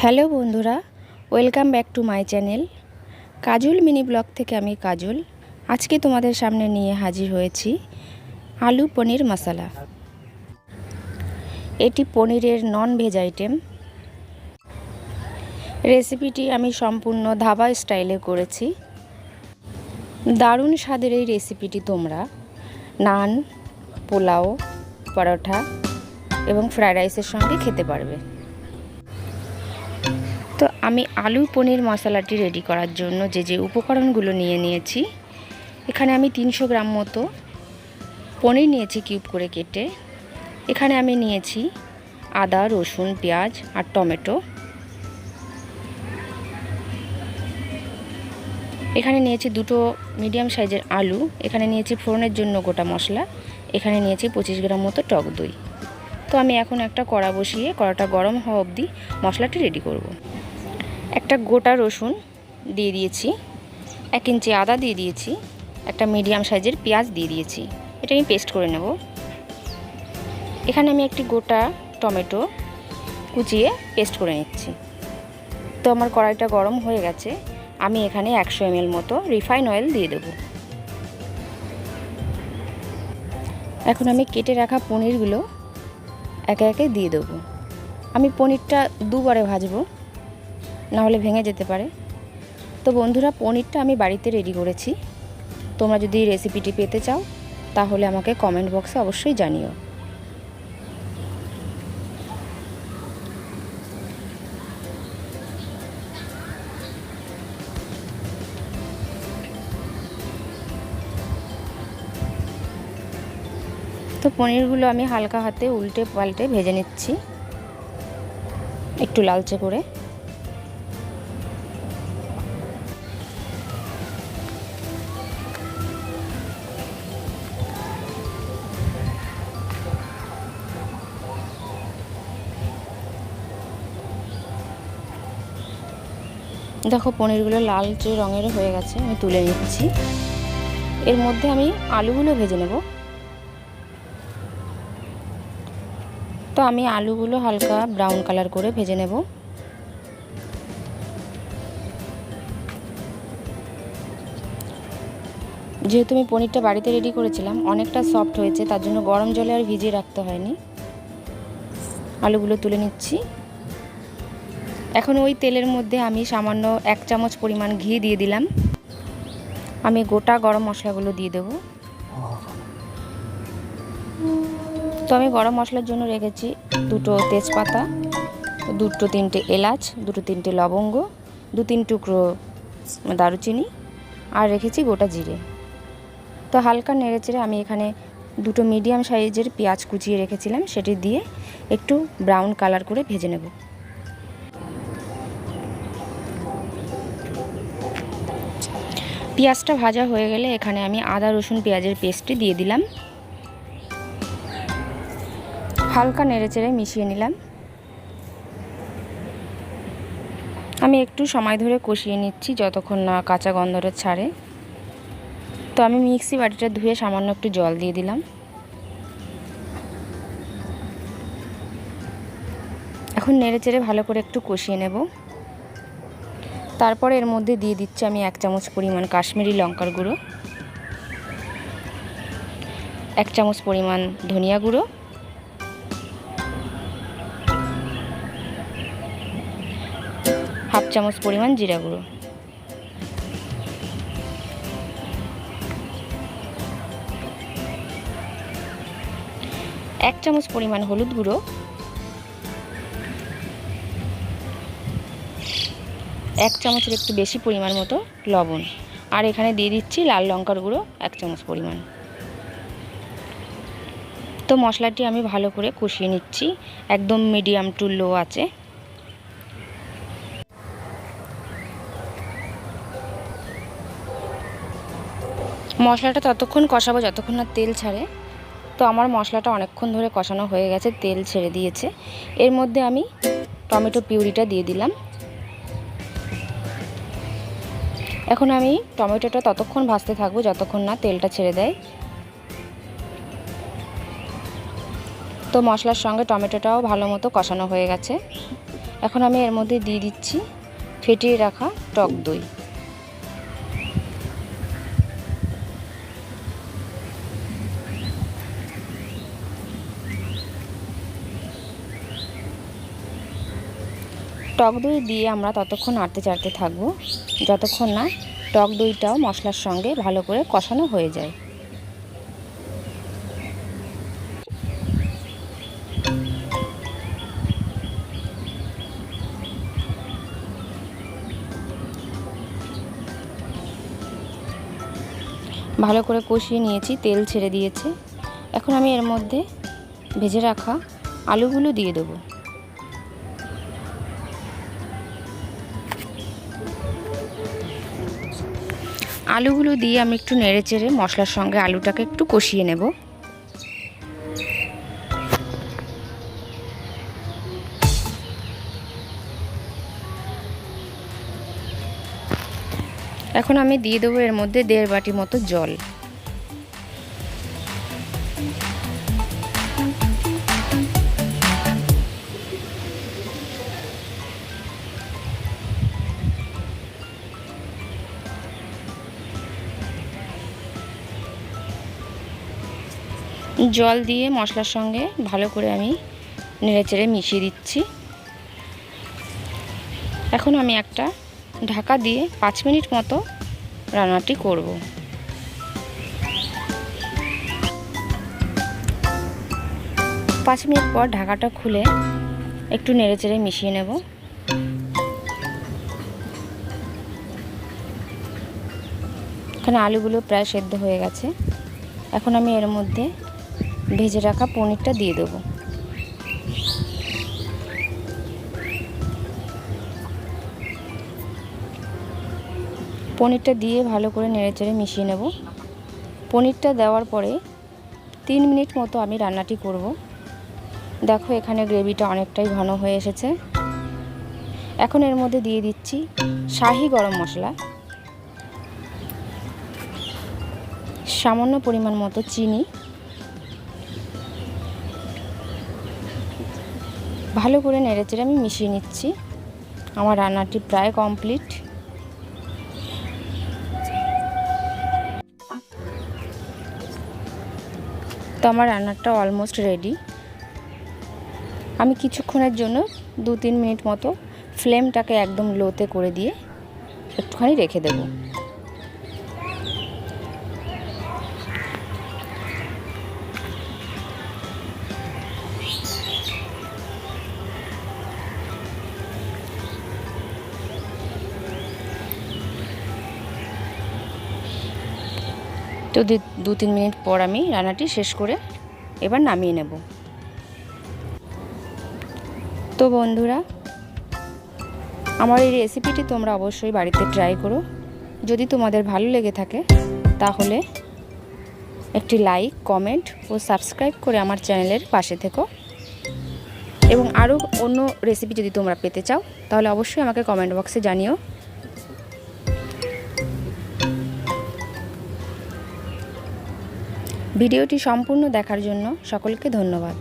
Hello বন্ধুরা, welcome back to my channel Kajal mini blog থেকে। আমি কাজল আজকে তোমাদের সামনে নিয়ে হাজির হয়েছি আলু পনির মশলা। এটি পনিরের নন ভেজ আইটেম। রেসিপিটি আমি সম্পূর্ণ ধাবা স্টাইলে করেছি। দারুণ স্বাদের এই রেসিপিটি তোমরা নান, পোলাও, পরোটা এবং ফ্রায়েড রাইসের সঙ্গে খেতে পারবে। তো আমি আলু পনির মশলাটি রেডি করার জন্য যে উপকরণগুলো নিয়ে নিয়েছি, এখানে আমি 300 গ্রাম মতো পনির নিয়েছি কিউব করে কেটে। এখানে আমি নিয়েছি আদা, রসুন, পেঁয়াজ আর টমেটো। এখানে নিয়েছি দুটো মিডিয়াম সাইজের আলু। এখানে নিয়েছি ফোড়নের জন্য গোটা মশলা। এখানে নিয়েছি 25 গ্রাম মতো টক দই। তো আমি এখন একটা কড়া বসিয়ে কড়াটা গরম হওয়া অবধি মশলাটি রেডি করব। একটা গোটা রসুন দিয়ে দিয়েছি, 1 ইঞ্চি আদা দিয়ে দিয়েছি, একটা মিডিয়াম সাইজের পেঁয়াজ দিয়ে দিয়েছি। এটা আমি পেস্ট করে নেব। এখানে আমি একটি গোটা টমেটো কুচিয়ে পেস্ট করে নিচ্ছি। তো আমার কড়াইটা গরম হয়ে গেছে। আমি এখানে 100 ml মতো রিফাইন অয়েল দিয়ে দেব। এখন আমি কেটে রাখা পনিরগুলো একে একে দিয়ে দেব। আমি পনিরটা দুবারে ভাজবো, নাহলে ভেঙে যেতে পারে। তো বন্ধুরা, পনিরটা আমি বাড়িতে রেডি করেছি। তোমরা যদি রেসিপিটি পেতে চাও তাহলে আমাকে কমেন্ট বক্সে অবশ্যই জানিও। তো পনিরগুলো আমি হালকা হাতে উল্টে পাল্টে ভেজে নিচ্ছি, একটু লালচে করে। দেখো, পনিরগুলো লালচে রঙের হয়ে গেছে। আমি তুলে নিচ্ছি। এর মধ্যে আমি আলুগুলো ভেজে নেব। তো আমি আলুগুলো হালকা ব্রাউন কালার করে ভেজে নেব। যেহেতু আমি পনিরটা বাড়িতে রেডি করেছিলাম, অনেকটা সফট হয়েছে, তার জন্য গরম জলে আর ভিজিয়ে রাখতে হয়নি। আলুগুলো তুলে নিচ্ছি। এখন ওই তেলের মধ্যে আমি সামান্য 1 চামচ পরিমাণ ঘি দিয়ে দিলাম। আমি গোটা গরম মশলাগুলো দিয়ে দেব। তো আমি গরম মশলার জন্য রেখেছি 2টো তেজপাতা, 2-3টে এলাচ, 2-3টে লবঙ্গ, 2-3 টুকরো দারুচিনি, আর রেখেছি গোটা জিরে। তো হালকা নেড়েচেড়ে আমি এখানে 2টো মিডিয়াম সাইজের পেঁয়াজ কুচিয়ে রেখেছিলাম, সেটি দিয়ে একটু ব্রাউন কালার করে ভেজে নেব। পেঁয়াজটা ভাজা হয়ে গেলে এখানে আমি আদা, রসুন, পেঁয়াজের পেস্টটি দিয়ে দিলাম। হালকা নেড়েচেড়ে মিশিয়ে নিলাম। আমি একটু সময় ধরে কষিয়ে নিচ্ছি যতক্ষণ না কাঁচা গন্ধটা ছাড়ে। তো আমি মিক্সি বাটিটা ধুয়ে সামান্য একটু জল দিয়ে দিলাম। এখন নেড়েচেড়ে ভালো করে একটু কষিয়ে নেব। তারপর এর মধ্যে দিয়ে দিচ্ছি আমি 1 চামচ পরিমাণ কাশ্মীরি লঙ্কার গুঁড়ো, 1 চামচ পরিমাণ ধনিয়া গুঁড়ো, 1/2 চামচ পরিমাণ জিরা গুঁড়ো, 1 চামচ পরিমাণ হলুদ গুঁড়ো, 1 চামচের একটু বেশি পরিমাণ মতো লবণ, আর এখানে দিয়ে দিচ্ছি লাল লঙ্কার গুঁড়ো 1 চামচ পরিমাণ। তো মশলাটি আমি ভালো করে কষিয়ে নিচ্ছি, একদম মিডিয়াম টু লো আছে। মশলাটা ততক্ষণ কষাবো যতক্ষণ না তেল ছাড়ে। তো আমার মশলাটা অনেকক্ষণ ধরে কষানো হয়ে গেছে, তেল ছেড়ে দিয়েছে। এর মধ্যে আমি টমেটো পিউরিটা দিয়ে দিলাম। এখন আমি টমেটোটা ততক্ষণ ভাজতে থাকবো যতক্ষণ না তেলটা ছেড়ে দেয়। তো মশলার সঙ্গে টমেটোটাও ভালো মতো কষানো হয়ে গেছে। এখন আমি এর মধ্যে দিয়ে দিচ্ছি ফেটিয়ে রাখা টক দই। টক দই দিয়ে আমরা ততক্ষণ নাড়তে চাড়তে থাকবো যতক্ষণ না টক দইটাও মশলার সঙ্গে ভালো করে কষানো হয়ে যায়। ভালো করে কষিয়ে নিয়েছি, তেল ছেড়ে দিয়েছে। এখন আমি এর মধ্যে ভেজে রাখা আলুগুলো দিয়ে দেবো। আলুগুলো দিয়ে আমি একটু নেড়ে চেড়ে মশলার সঙ্গে আলুটাকে একটু কষিয়ে নেব। এখন আমি দিয়ে দেবো এর মধ্যে 1.5 বাটি মতো জল। জল দিয়ে মশলার সঙ্গে ভালো করে আমি নেড়েচেড়ে মিশিয়ে দিচ্ছি। এখন আমি একটা ঢাকা দিয়ে 5 মিনিট মতো রান্নাটি করব। পাঁচ মিনিট পর ঢাকাটা খুলে একটু নেড়েচেড়ে মিশিয়ে নেব। এখানে আলুগুলো প্রায় সেদ্ধ হয়ে গেছে। এখন আমি এর মধ্যে ভেজে রাখা পনিরটা দিয়ে দেবো। পনিরটা দিয়ে ভালো করে নেড়েচেড়ে মিশিয়ে নেব। পনিরটা দেওয়ার পরে 3 মিনিট মতো আমি রান্নাটি করব। দেখো এখানে গ্রেভিটা অনেকটাই ঘন হয়ে এসেছে। এখন এর মধ্যে দিয়ে দিচ্ছি শাহি গরম মশলা, সামান্য পরিমাণ মতো চিনি, ভালো করে নেড়েচেড়ে আমি মিশিয়ে নিচ্ছি। আমার রান্নাটি প্রায় কমপ্লিট। তো আমার রান্নাটা অলমোস্ট রেডি। আমি কিছুক্ষণের জন্য 2-3 মিনিট মতো ফ্লেমটাকে একদম লোতে করে দিয়ে একটুখানি রেখে দেব। তো 2-3 মিনিট পর আমি রান্নাটি শেষ করে এবার নামিয়ে নেব। তো বন্ধুরা, আমার এই রেসিপিটি তোমরা অবশ্যই বাড়িতে ট্রাই করো। যদি তোমাদের ভালো লেগে থাকে তাহলে একটি লাইক, কমেন্ট ও সাবস্ক্রাইব করে আমার চ্যানেলের পাশে থেকো। এবং আরও অন্য রেসিপি যদি তোমরা পেতে চাও তাহলে অবশ্যই আমাকে কমেন্ট বক্সে জানিও। ভিডিওটি সম্পূর্ণ দেখার জন্য সকলকে ধন্যবাদ।